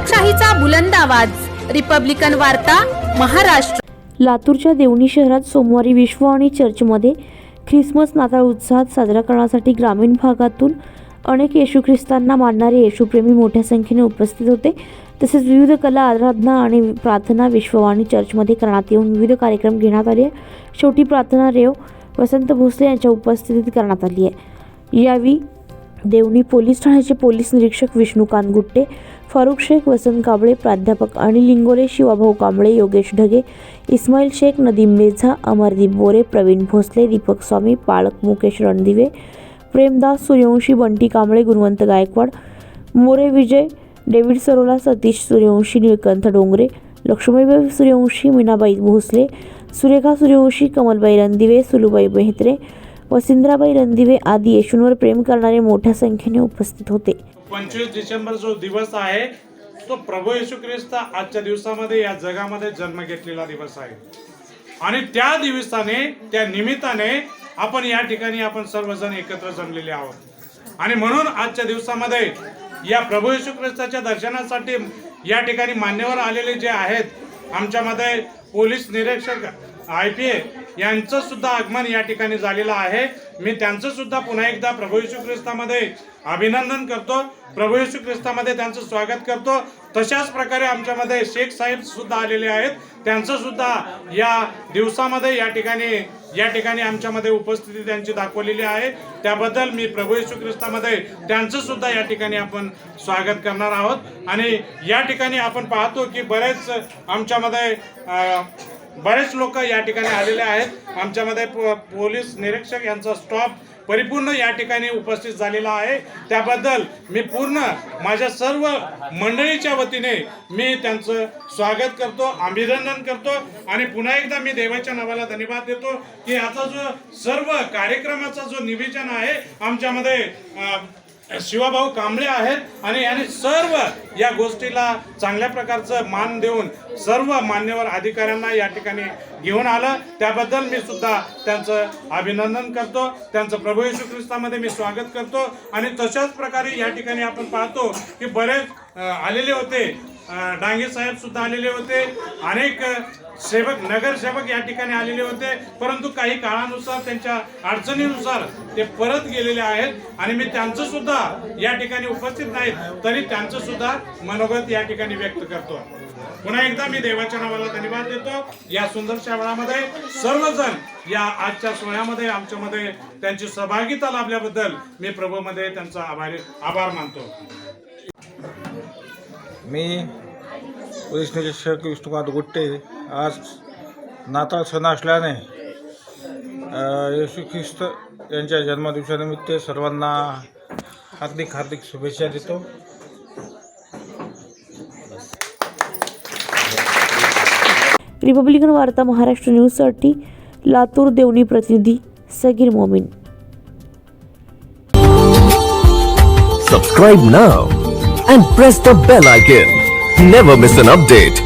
लोकशाहीचा बुलंद आवाज, रिपब्लिकन वार्ता, महाराष्ट्र। लातूरच्या देवणी शहरात सोमवारी विश्ववाणी चर्चमध्ये ख्रिसमस नाताळ उत्साहात साजरा करण्यासाठी ग्रामीण भागातून अनेक येशू ख्रिस्तांना मानणारे येशूप्रेमी मोठ्या संख्येने उपस्थित होते। तसेच विविध कला, आराधना आणि प्रार्थना विश्ववाणी चर्चमध्ये करण्यात येऊन विविध कार्यक्रम घेण्यात आले। शेवटी प्रार्थना रेव वसंत भोसले यांच्या उपस्थितीत करण्यात आली आहे। यावेळी देवणी पोलीस ठाण्याचे पोलीस निरीक्षक विष्णुकांत गुट्टे, फारुख शेख, वसंत कांबळे, प्राध्यापक अनिल लिंगोले, शिवाभाऊ कांबळे, योगेश ढगे, इस्माईल शेख, नदीम मेझा, अमरदीप बोरे, प्रवीण भोसले, दीपक स्वामी, पाळक मुकेश रणदिवे, प्रेमदास सूर्यवंशी, बंटी कांबळे, गुणवंत गायकवाड, मोरे विजय, डेव्हिड सरोला, सतीश सूर्यवंशी, निळकंठ डोंगरे, लक्ष्मीबाई सूर्यवंशी, मीनाबाई भोसले, सुरेखा सूर्यवंशी, कमलबाई रणदिवे, सुलूबाई मेहत्रे, वसिंद्राबाई रणदिवे आदी येशूंवर प्रेम करणारे मोठ्या संख्येने उपस्थित होते। 25 डिसेंबर जो दिवस आहे तो प्रभू येशू ख्रिस्त आजच्या दिवसामध्ये या जगामध्ये जन्म घेतलेला दिवस आहे आणि त्या दिवसाने, त्या निमित्ताने आपण या ठिकाणी आपण सर्वजण एकत्र जमलेले आहोत आणि म्हणून आजच्या दिवसामध्ये या प्रभू येशू ख्रिस्ताच्या दर्शनासाठी या ठिकाणी मान्यवर आलेले जे आहेत, आमच्यामध्ये पोलीस निरीक्षक IPA यांचं सुद्धा आगमन या ठिकाणी झालेलं आहे। मी त्यांचं सुद्धा पुन्हा एकदा प्रभू येशू ख्रिस्तामध्ये अभिनंदन करतो, प्रभू येशू ख्रिस्तामध्ये त्यांचं स्वागत करतो। तशाच प्रकारे आमच्यामध्ये शेख साहेब सुद्धा आलेले आहेत, त्यांचं सुद्धा या दिवसामध्ये या ठिकाणी आमच्यामध्ये उपस्थिती त्यांची दाखवलेली आहे। त्याबद्दल मी प्रभू येशू ख्रिस्तामध्ये त्यांचं सुद्धा या ठिकाणी आपण स्वागत करणार आहोत। आणि या ठिकाणी आपण पाहतो की बरेच लोक या ठिकाणी आलेले आहेत। आमच्यामध्ये पोलीस निरीक्षक यांचा स्टाफ परिपूर्ण या ठिकाणी उपस्थित झालेला आहे। त्याबद्दल मी पूर्ण माझ्या सर्व मंडळीच्या वतीने मी त्यांचं स्वागत करतो, अभिनंदन करतो आणि पुन्हा एकदा मी देवाच्या नावाला धन्यवाद देतो की आता जो सर्व कार्यक्रमाचा जो नियोजन आहे आमच्यामध्ये शिवाभाऊ कांबळे आहेत आणि यांनी सर्व या गोष्टीला चांगल्या प्रकारचं मान देऊन सर्व मान्यवर अधिकाऱ्यांना या ठिकाणी घेऊन आलं। त्याबद्दल मी सुद्धा त्यांचं अभिनंदन करतो, त्यांचं प्रभू येशू ख्रिस्तामध्ये मी स्वागत करतो। आणि तशाच प्रकारे या ठिकाणी आपण पाहतो की बरेच आलेले होते, डांगे साहेब सुद्धा आलेले होते, अनेक सेवक, नगरसेवक या ठिकाणी आलेले होते, परंतु काही काळानुसार त्यांच्या अडचणीनुसार ते परत गेलेले आहेत आणि मी त्यांचं सुद्धा या ठिकाणी उपस्थित नाहीत तरी त्यांचं सुद्धा मनोगत या ठिकाणी व्यक्त करतो। पुन्हा एकदा मी देवाच्या नावाला धन्यवाद देतो। या सुंदरशा वेळामध्ये सर्वजण या आजच्या सोहळ्यामध्ये आमच्यामध्ये त्यांची सहभागिता लाभल्याबद्दल मी प्रभूमध्ये त्यांचा आभार मानतो। मी पोलीस निरीक्षक विष्णुकांत गुट्टे, आज नाताळ सण असल्याने येशू ख्रिस्त यांच्या जन्मदिवसानिमित्त सर्वांना हार्दिक शुभेच्छा देतो। रिपब्लिकन वार्ता महाराष्ट्र न्यूजसाठी लातूर देवणी प्रतिनिधी Sagir Momin. Subscribe now and press the bell icon. Never miss an update.